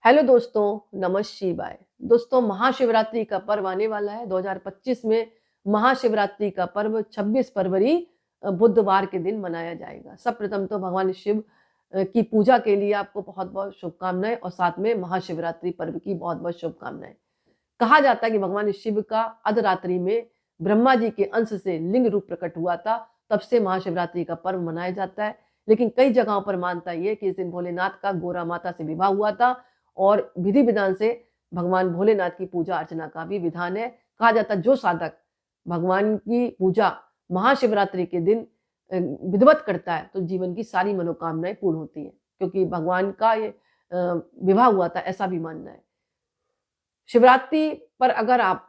Hello दोस्तों, नमः शिवाय। दोस्तों, महाशिवरात्रि का पर्व आने वाला है। 2025 में महाशिवरात्रि का पर्व 26 फरवरी बुधवार के दिन मनाया जाएगा। सर्वप्रथम तो भगवान शिव की पूजा के लिए आपको बहुत-बहुत शुभकामनाएँ और साथ में महाशिवरात्रि पर्व की बहुत-बहुत शुभकामनाएँ। कहा जाता है कि भगवान शिव का अर्धरात्रि में ब्रह्मा जी के अंश से लिंग रूप प्रकट हुआ था, तब से महाशिवरात्रि का पर्व मनाया जाता है। लेकिन कई जगहों पर मान्यता ये है कि इस दिन भोलेनाथ का गोरा माता से विवाह हुआ था और विधि-विधान से भगवान भोलेनाथ की पूजा अर्चना का भी विधान है। कहा जाता है जो साधक भगवान की पूजा महाशिवरात्रि के दिन विधिवत करता है, तो जीवन की सारी मनोकामनाएँ पूर्ण होती हैं, क्योंकि भगवान का ये विवाह हुआ था, ऐसा भी मानना है। शिवरात्रि पर अगर आप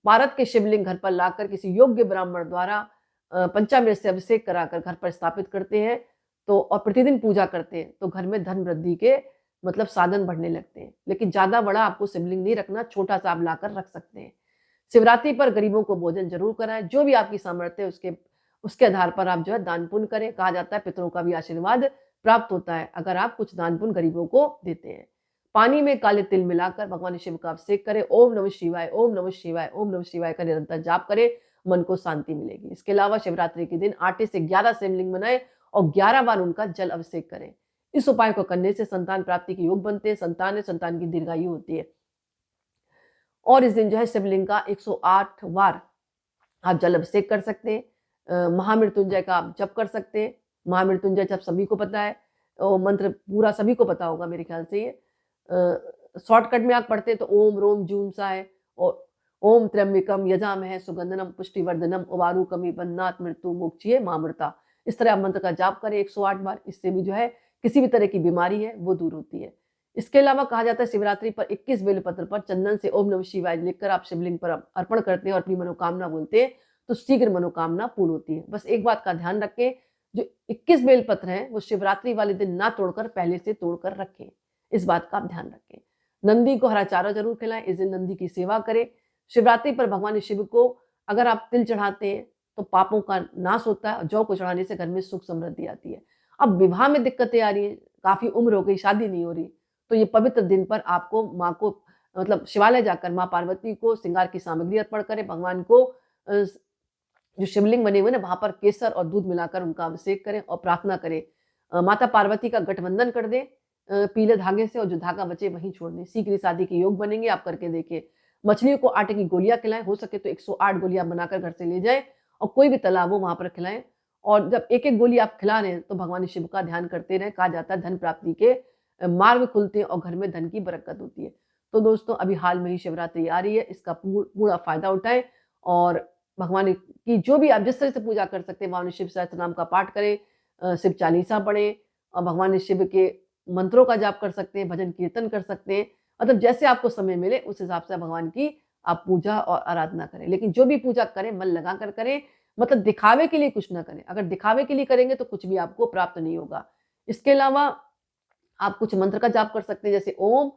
पारद के शिवलिंग घर पर लाकर किसी योग्य ब्राह्मण द्वारा पंचामृत से अभिषेक कराकर घर पर स्थापित करते हैं तो और प्रतिदिन पूजा करते हैं तो घर में धन वृद्धि के मतलब साधन बढ़ने लगते हैं। लेकिन ज़्यादा बड़ा आपको शिवलिंग नहीं रखना, छोटा-सा आप लाकर रख सकते हैं। शिवरात्रि पर गरीबों को भोजन ज़रूर कराएँ, जो भी आपकी सामर्थ्य है उसके आधार पर आप जो है दान पुण्य करें। कहा जाता है पितरों का भी आशीर्वाद प्राप्त होता है अगर आप कुछ दान पुण्य गरीबों को देते हैं। पानी में काले तिल मिलाकर भगवान शिव का अभिषेक करें। ओम नमः शिवाय, ओम नमः शिवाय, ओम नमः शिवाय का निरंतर जाप करें, मन को शांति मिलेगी। इसके अलावा शिवरात्रि के दिन आटे से 11 शिवलिंग बनाएँ और 11 बार उनका जल अभिषेक करें। इस उपाय को करने से संतान प्राप्ति के योग बनते हैं, संतान की दीर्घायु होती है। और इस दिन जो है शिवलिंग का 108 बार आप जल अभिषेक कर सकते हैं। महामृत्युंजय का आप जप कर सकते हैं। महामृत्युंजय जप सभी को पता है, मंत्र पूरा सभी को पता होगा मेरे ख्याल से ये। शॉर्टकट में आप पढ़ते हैं तो ओम रोम जूम साय और ओम त्र्यंबकम यजामहे सुगंधनम पुष्टिवर्धनम उवारुकमि बन्नात् मृत्यु मोक्षिये मामृता। इस तरह आप मंत्र का जाप करें 108 बार। इससे भी जो है किसी भी तरह की बीमारी है वो दूर होती है। इसके अलावा कहा जाता है शिवरात्रि पर 21 बेलपत्र पर चंदन से ओम नमः शिवाय लिखकर आप शिवलिंग पर अर्पण करते हैं और अपनी मनोकामना बोलते हैं तो शीघ्र मनोकामना पूर्ण होती है। बस एक बात का ध्यान रखें, जो 21 बेलपत्र हैं वो शिवरात्रि वाले दिन ना तोड़कर पहले से तोड़कर रखें। इस बात का आप ध्यान रखें। नंदी को हरा चारा जरूर खिलाएं, इस दिन नंदी की सेवा करें। शिवरात्रि पर भगवान शिव को अगर आप तिल चढ़ाते हैं तो पापों का नाश होता है और जौ को चढ़ाने से घर में सुख समृद्धि आती है। अब विवाह में दिक्कतें आ रही हैं, काफी उम्र हो गई, शादी नहीं हो रही, तो ये पवित्र दिन पर आपको माँ को मतलब शिवालय जाकर माँ पार्वती को श्रृंगार की सामग्री अर्पण करें। भगवान को जो शिवलिंग बने हुए ना वहां पर केसर और दूध मिलाकर उनका अभिषेक करें और प्रार्थना करें। माता पार्वती का गठबंधन कर दें पीले धागे से और जो धागा बचे वहीं छोड़ दें। शीघ्र ही शादी के योग बनेंगे, आप करके देखिए। मछलियों को आटे की गोलियां खिलाएं, हो सके तो 108 गोलियां बनाकर घर से ले जाएं और कोई भी तालाब हो वहां पर खिलाएं। और जब एक एक गोली आप खिला रहे हैं तो भगवान शिव का ध्यान करते रहें। कहा जाता है धन प्राप्ति के मार्ग खुलते हैं और घर में धन की बरकत होती है। तो दोस्तों, अभी हाल में ही शिवरात्रि आ रही है, इसका पूरा फायदा उठाएं और भगवान की जो भी आप जिस तरह से पूजा कर सकते हैं, भगवान शिव सहस्त्र नाम का पाठ करें, शिव चालीसा पढ़ें और भगवान शिव के मंत्रों का जाप कर सकते हैं, भजन कीर्तन कर सकते हैं। मतलब जैसे आपको समय मिले उस हिसाब से भगवान की आप पूजा और आराधना करें। लेकिन जो भी पूजा करें मन लगाकर करें, मतलब दिखावे के लिए कुछ ना करें। अगर दिखावे के लिए करेंगे तो कुछ भी आपको प्राप्त नहीं होगा। इसके अलावा आप कुछ मंत्र का जाप कर सकते हैं, जैसे ओम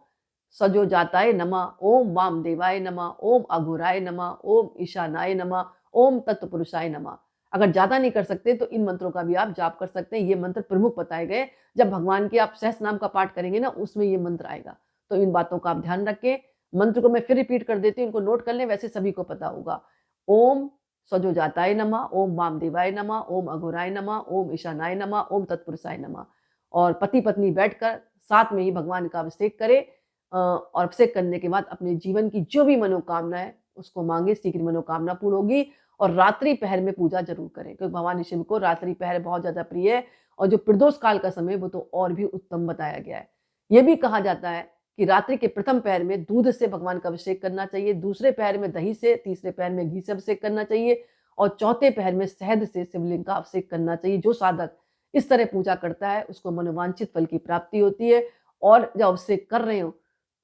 सजो जाताय नमः, ओम वामदेवाय नमः, ओम अघोराय नमः, ओम ईशानाय नमः, ओम तत्पुरुषाय नमः। अगर ज़्यादा नहीं कर सकते तो इन मंत्रों का भी आप जाप कर सकते हैं। ये मंत्र प्रमुख बताए गए। जब भगवान के आप सहस्त्र नाम का पाठ करेंगे ना उसमें ये मंत्र आएगा। तो इन बातों का आप ध्यान रखें। मंत्र को मैं फिर रिपीट कर देती हूँ, इनको नोट कर लें, वैसे सभी को पता होगा। ओम सजो जाताय नमः, ओम वामदेवाय नमः, ओम अघोराय नमः, ओम ईशानाय नमः, ओम तत्पुरुषाय नमः। और पति पत्नी बैठकर साथ में ही भगवान का अभिषेक करें और अभिषेक करने के बाद अपने जीवन की जो भी मनोकामना है उसको मांगे, शीघ्र मनोकामना पूर्ण होगी। और रात्रि पहर में पूजा जरूर करें, क्योंकि भगवान शिव को रात्रि पहर बहुत ज्यादा प्रिय है और जो प्रदोष काल का समय वो तो और भी उत्तम बताया गया है। ये भी कहा जाता है कि रात्रि के प्रथम पहर में दूध से भगवान का अभिषेक करना चाहिए, दूसरे पहर में दही से, तीसरे पहर में घी से अभिषेक करना चाहिए और चौथे पहर में शहद से शिवलिंग का अभिषेक करना चाहिए। जो साधक इस तरह पूजा करता है उसको मनोवांछित फल की प्राप्ति होती है। और जब अभिषेक कर रहे हो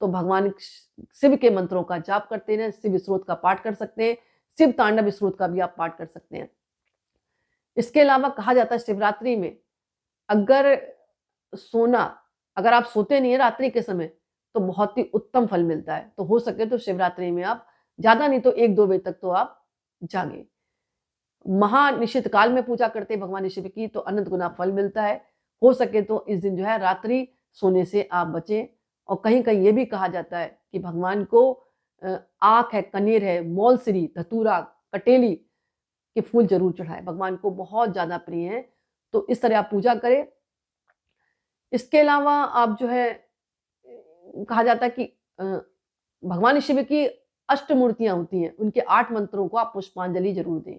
तो भगवान शिव के मंत्रों का जाप करते हैं, शिव स्रोत का पाठ कर सकते हैं, शिव तांडव स्रोत का भी आप पाठ कर सकते हैं। इसके अलावा कहा जाता है शिवरात्रि में अगर सोना अगर आप सोते नहीं है रात्रि के समय तो बहुत ही उत्तम फल मिलता है। तो हो सके तो शिवरात्रि में आप ज्यादा नहीं तो 1-2 बजे तक तो आप जागे। महानिशित काल में पूजा करते हैं भगवान शिव की तो अनंत गुना फल मिलता है। हो सके तो इस दिन जो है रात्रि सोने से आप बचें और कहीं कहीं ये भी कहा जाता है कि भगवान को आँख है, कनेर है, मौलसिरी, धतूरा, कटेली के फूल जरूर चढ़ाए, भगवान को बहुत ज्यादा प्रिय है। तो इस तरह आप पूजा करें। इसके अलावा आप जो है कहा जाता है कि भगवान शिव की अष्ट मूर्तियां होती हैं, उनके 8 मंत्रों को आप पुष्पांजलि जरूर दें।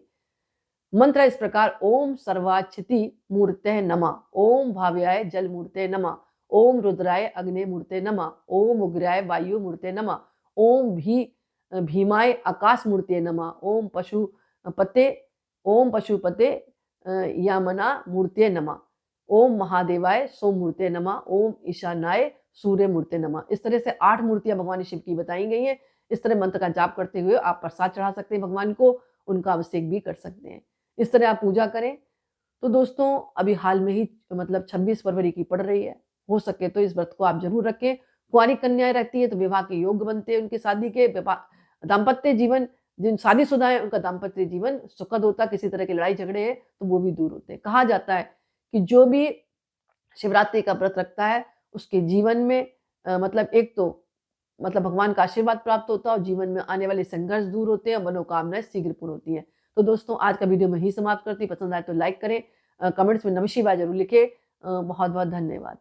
मंत्र है इस प्रकार: ओम सर्वाच्छिति मूर्ते नमः, ओम भाव्याय जल मूर्ते नमः, ओम रुद्राय अग्नि मूर्ते नमः, ओम उग्राय वायु मूर्ते नमः, ओम भीमाय आकाश मूर्ते नमः, ओम पशुपते यामना मूर्ते नमः, ओम महादेवाय सोम मूर्ते नमः, ओम ईशानाय सूर्य मूर्ते नमः। इस तरह से 8 मूर्तियां भगवान शिव की बताई गई हैं। इस तरह मंत्र का जाप करते हुए आप प्रसाद चढ़ा सकते हैं भगवान को, उनका अभिषेक भी कर सकते हैं। इस तरह आप पूजा करें। तो दोस्तों अभी हाल में ही मतलब 26 फरवरी की पड़ रही है, हो सके तो इस व्रत को आप जरूर रखें। कुंवारी कन्याएं रहती है तो विवाह के योग्य बनते हैं, उनकी शादी के दाम्पत्य जीवन, जिन शादीशुदा है उनका दाम्पत्य जीवन सुखद होता, किसी तरह की लड़ाई झगड़े हैं तो वो भी दूर होते हैं। कहा जाता है कि जो भी शिवरात्रि का व्रत रखता है उसके जीवन में मतलब एक तो मतलब भगवान का आशीर्वाद प्राप्त होता है और जीवन में आने वाले संघर्ष दूर होते हैं और मनोकामनाएं शीघ्र पूर्ण होती हैं। तो दोस्तों आज का वीडियो मैं ही समाप्त करती हूँ। पसंद आए तो लाइक करें, कमेंट्स में नमः शिवाय जरूर लिखें। बहुत बहुत धन्यवाद।